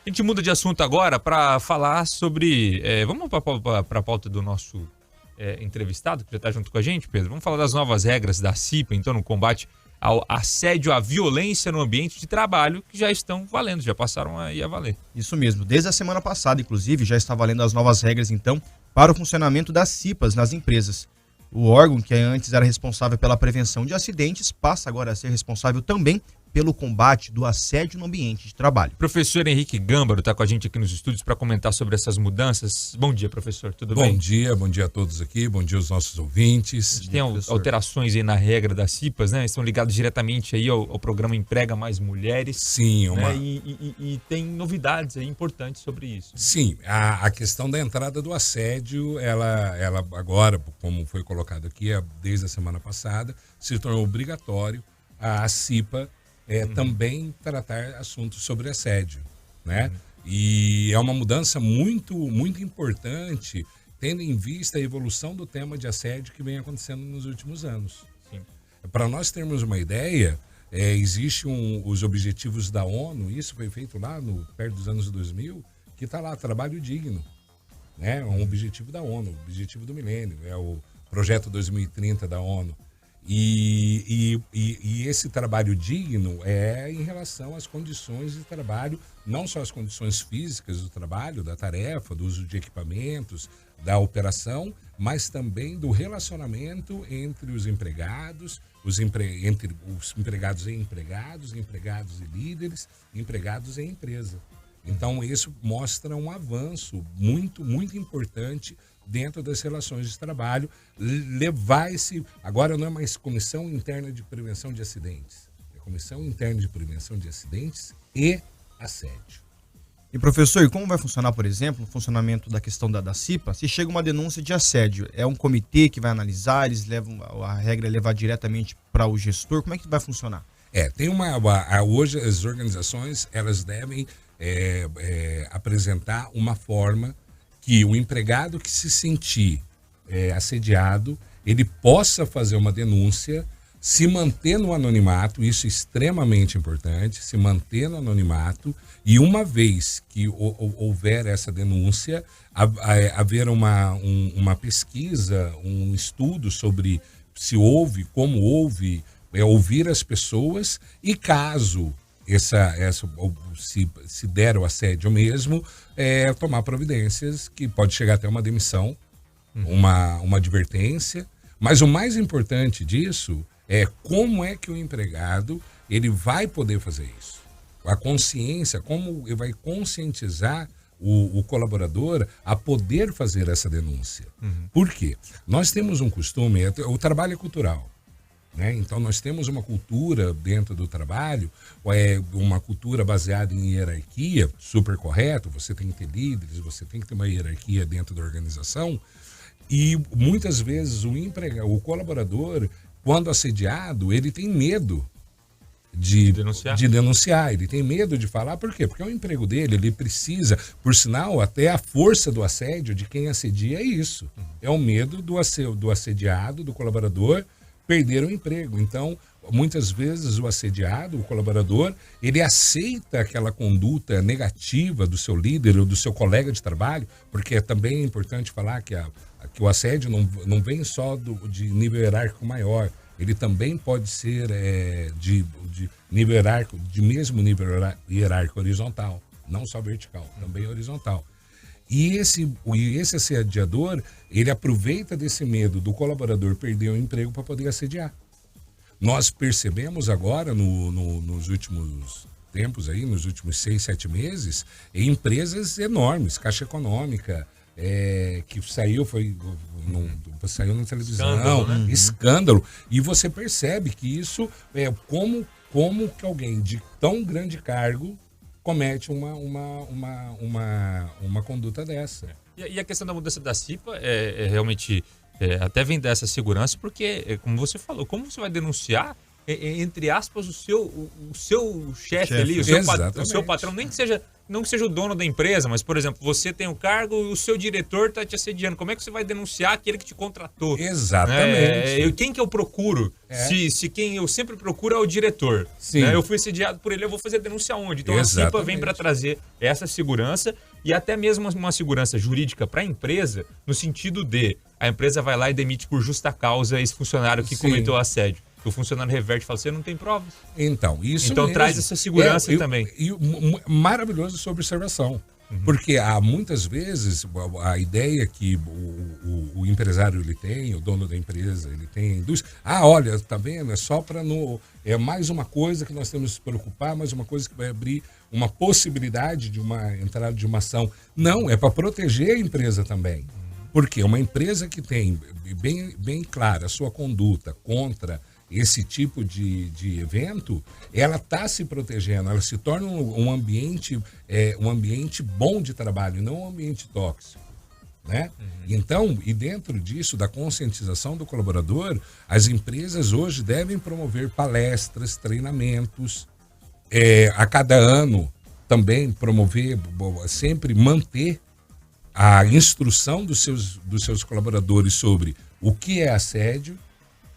A gente muda de assunto agora para falar sobre... vamos para a pauta do nosso entrevistado, que já está junto com a gente, Pedro. Vamos falar das novas regras da CIPA, então, no combate ao assédio, à violência no ambiente de trabalho, que já estão valendo, já passaram aí a valer. Isso mesmo. Desde a semana passada, inclusive, já está valendo as novas regras, então, para o funcionamento das CIPAs nas empresas. O órgão, que antes era responsável pela prevenção de acidentes, passa agora a ser responsável também pelo combate do assédio no ambiente de trabalho. Professor Henrique Gâmbaro está com a gente aqui nos estúdios para comentar sobre essas mudanças. Bom dia, professor, tudo bem? Bom dia a todos aqui, bom dia aos nossos ouvintes. A gente tem alterações aí na regra das CIPAs, né? Estão ligados diretamente aí ao programa Emprega Mais Mulheres. Sim, né? E tem novidades aí importantes sobre isso. Sim, a questão da entrada do assédio, ela agora, como foi colocado aqui, desde a semana passada, se tornou obrigatório a CIPA também tratar assuntos sobre assédio, né? E é uma mudança muito, muito importante, tendo em vista a evolução do tema de assédio que vem acontecendo nos últimos anos. Para nós termos uma ideia, existem os objetivos da ONU, isso foi feito lá perto dos anos 2000, que está lá, trabalho digno, né? É um objetivo da ONU, o objetivo do milênio, é o projeto 2030 da ONU. E esse trabalho digno é em relação às condições de trabalho, não só as condições físicas do trabalho, da tarefa, do uso de equipamentos, da operação, mas também do relacionamento entre os empregados, entre os empregados e empregados, empregados e líderes, empregados e empresa. Então, isso mostra um avanço muito, muito importante dentro das relações de trabalho, agora não é mais Comissão Interna de Prevenção de Acidentes, é Comissão Interna de Prevenção de Acidentes e Assédio. E professor, e como vai funcionar, por exemplo, o funcionamento da questão da CIPA? Se chega uma denúncia de assédio, é um comitê que vai analisar, eles levam, a regra é levar diretamente para o gestor, como é que vai funcionar? Hoje as organizações, elas devem apresentar uma forma que o empregado que se sentir assediado, ele possa fazer uma denúncia, se manter no anonimato, isso é extremamente importante, se manter no anonimato, e uma vez que houver essa denúncia, haver uma pesquisa, um estudo sobre se houve, como houve, ouvir as pessoas, e caso se der o assédio mesmo, tomar providências, que pode chegar até uma demissão, uma advertência. Mas o mais importante disso é como é que o empregado ele vai poder fazer isso. A consciência, como ele vai conscientizar o colaborador a poder fazer essa denúncia. Por quê? Nós temos um costume, o trabalho é cultural. Né? Então nós temos uma cultura dentro do trabalho, uma cultura baseada em hierarquia, super correto, você tem que ter líderes, você tem que ter uma hierarquia dentro da organização, e muitas vezes o colaborador, quando assediado, ele tem medo de denunciar, ele tem medo de falar, por quê? Porque é o emprego dele, ele precisa, por sinal, até a força do assédio de quem assedia é isso, é o medo do assediado, do colaborador, perder o emprego. Então, muitas vezes o assediado, o colaborador, ele aceita aquela conduta negativa do seu líder ou do seu colega de trabalho, porque também é importante falar que o assédio não vem só de nível hierárquico maior, ele também pode ser de nível hierárquico, de mesmo nível hierárquico horizontal, não só vertical, também horizontal. E esse assediador, ele aproveita desse medo do colaborador perder o emprego para poder assediar. Nós percebemos agora, nos últimos tempos, aí, nos últimos 6, 7 meses, empresas enormes, Caixa Econômica, que saiu na televisão, escândalo. E você percebe que isso como que alguém de tão grande cargo comete uma conduta dessa. E a questão da mudança da CIPA realmente até vem dessa segurança, porque, como você falou, como você vai denunciar entre aspas, o seu chefe ali, o seu patrão, nem que seja, não que seja o dono da empresa, mas, por exemplo, você tem o cargo e o seu diretor está te assediando. Como é que você vai denunciar aquele que te contratou? Exatamente. Quem que eu procuro? Se quem eu sempre procuro é o diretor. Né? Eu fui assediado por ele, eu vou fazer denúncia onde? Então a CIPA vem para trazer essa segurança e até mesmo uma segurança jurídica para a empresa, no sentido de a empresa vai lá e demite por justa causa esse funcionário que cometeu assédio. O funcionário reverte e fala, você não tem provas. Então, isso então mesmo. Traz essa segurança também. Maravilhosa sua observação. Porque há muitas vezes a ideia que o empresário ele tem, o dono da empresa, ele tem indústria. Olha, tá vendo? É só para é mais uma coisa que nós temos que se preocupar, mais uma coisa que vai abrir uma possibilidade de uma entrada de uma ação. Não, é para proteger a empresa também. Porque uma empresa que tem bem clara a sua conduta contra esse tipo de evento, ela está se protegendo, ela se torna um ambiente bom de trabalho, não um ambiente tóxico. Né? Então, e dentro disso, da conscientização do colaborador, as empresas hoje devem promover palestras, treinamentos, a cada ano também promover, sempre manter a instrução dos seus colaboradores sobre o que é assédio,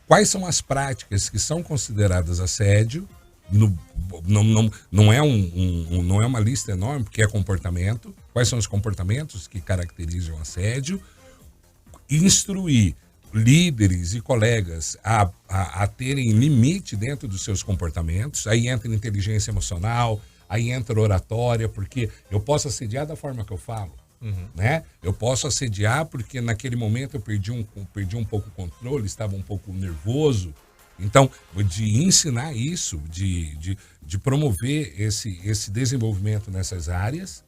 quais são as práticas que são consideradas assédio. Não é uma lista enorme, porque é comportamento. Quais são os comportamentos que caracterizam assédio? Instruir líderes e colegas a terem limite dentro dos seus comportamentos. Aí entra inteligência emocional, aí entra oratória, porque eu posso assediar da forma que eu falo. Né? Eu posso assediar porque naquele momento eu perdi um pouco o controle, estava um pouco nervoso. Então, de ensinar isso, de promover esse desenvolvimento nessas áreas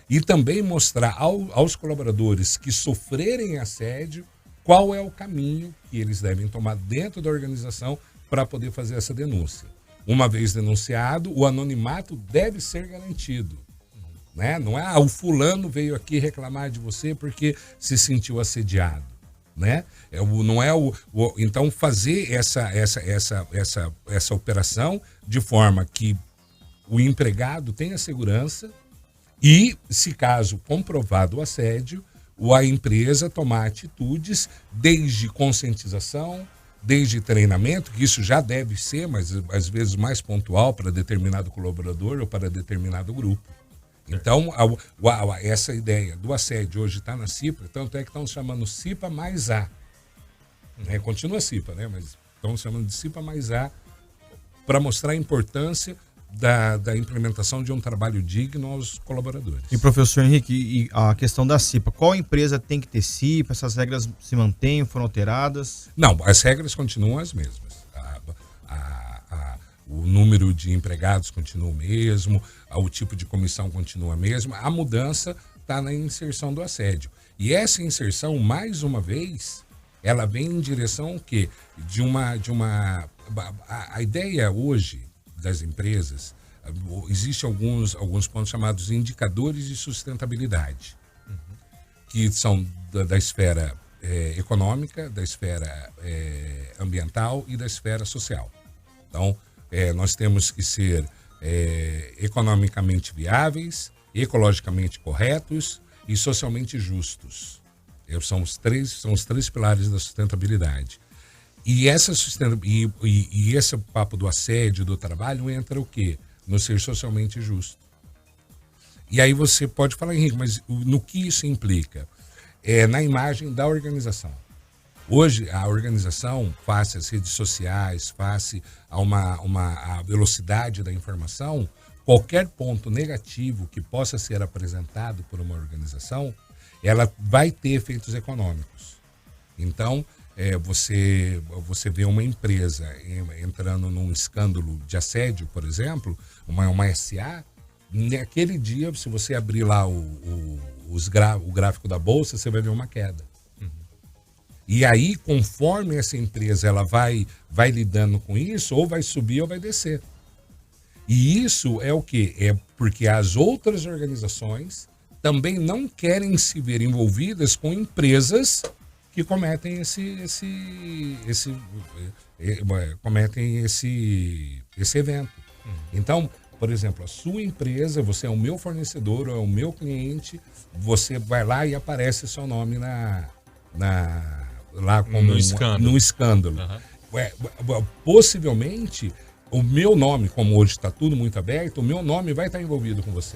e também mostrar aos colaboradores que sofrerem assédio qual é o caminho que eles devem tomar dentro da organização para poder fazer essa denúncia. Uma vez denunciado, o anonimato deve ser garantido. Né? Não é o fulano veio aqui reclamar de você porque se sentiu assediado. Né? Não é então fazer essa operação de forma que o empregado tenha segurança e, se caso comprovado o assédio, a empresa tomar atitudes desde conscientização, desde treinamento, que isso já deve ser, mas às vezes mais pontual para determinado colaborador ou para determinado grupo. Então, essa ideia do assédio hoje está na CIPA, tanto é que estão chamando CIPA mais A. Continua CIPA, né? Mas estão chamando de CIPA mais A para mostrar a importância da implementação de um trabalho digno aos colaboradores. E professor Henrique, e a questão da CIPA, qual empresa tem que ter CIPA? Essas regras se mantêm, foram alteradas? Não, as regras continuam as mesmas. O número de empregados continua o mesmo, o tipo de comissão continua a mesma. A mudança está na inserção do assédio. E essa inserção, mais uma vez, ela vem em direção ao quê? A ideia hoje das empresas, existem alguns pontos chamados indicadores de sustentabilidade, que são da esfera econômica, da esfera ambiental e da esfera social. Então, nós temos que ser economicamente viáveis, ecologicamente corretos e socialmente justos. São os três pilares da sustentabilidade. E esse papo do assédio, do trabalho, entra o quê? No ser socialmente justo. E aí você pode falar, Henrique, mas no que isso implica? Na imagem da organização. Hoje, a organização, face às redes sociais, face a velocidade da informação, qualquer ponto negativo que possa ser apresentado por uma organização, ela vai ter efeitos econômicos. Então, você vê uma empresa entrando num escândalo de assédio, por exemplo, uma SA, naquele dia, se você abrir lá o gráfico da bolsa, você vai ver uma queda. E aí, conforme essa empresa ela vai lidando com isso, ou vai subir ou vai descer. E isso é o quê? É porque as outras organizações também não querem se ver envolvidas com empresas que cometem cometem esse evento. Então, por exemplo, a sua empresa, você é o meu fornecedor ou é o meu cliente, você vai lá e aparece seu nome lá como no escândalo. Possivelmente, o meu nome, como hoje está tudo muito aberto, o meu nome vai estar envolvido com você.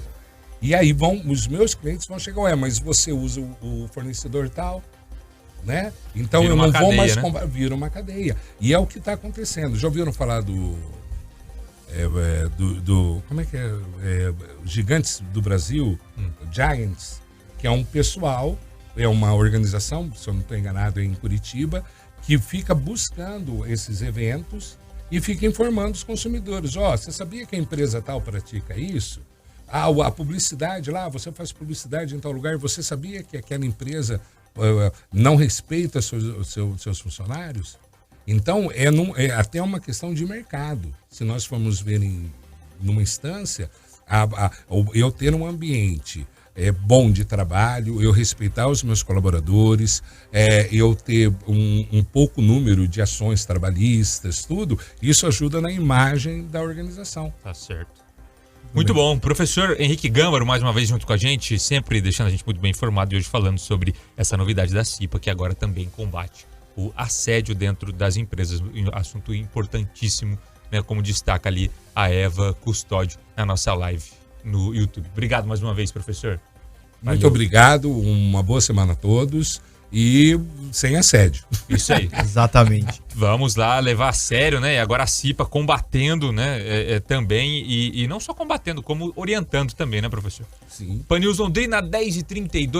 E aí os meus clientes vão chegar, mas você usa o fornecedor tal, né? Então eu não vou mais comprar. Vira uma cadeia. E é o que está acontecendo. Já ouviram falar do como é que é? Gigantes do Brasil, Giants, que é um pessoal, é uma organização, se eu não estou enganado, é em Curitiba, que fica buscando esses eventos e fica informando os consumidores. Você sabia que a empresa tal pratica isso? A publicidade lá, você faz publicidade em tal lugar, você sabia que aquela empresa não respeita seus funcionários? Então, é até uma questão de mercado. Se nós formos ver numa instância, eu ter um ambiente bom de trabalho, eu respeitar os meus colaboradores, eu ter um pouco número de ações trabalhistas, tudo, isso ajuda na imagem da organização. Tá certo. Muito bom. Professor Henrique Gâmbaro, mais uma vez junto com a gente, sempre deixando a gente muito bem informado e hoje falando sobre essa novidade da CIPA, que agora também combate o assédio dentro das empresas. Assunto importantíssimo, né, como destaca ali a Eva Custódio na nossa live no YouTube. Obrigado mais uma vez, professor. Valeu. Muito obrigado, uma boa semana a todos e sem assédio. Isso aí. Exatamente. Vamos lá levar a sério, né? E agora a CIPA combatendo, né? Também, e não só combatendo, como orientando também, né, professor? Sim. Panilson Day na 10h32.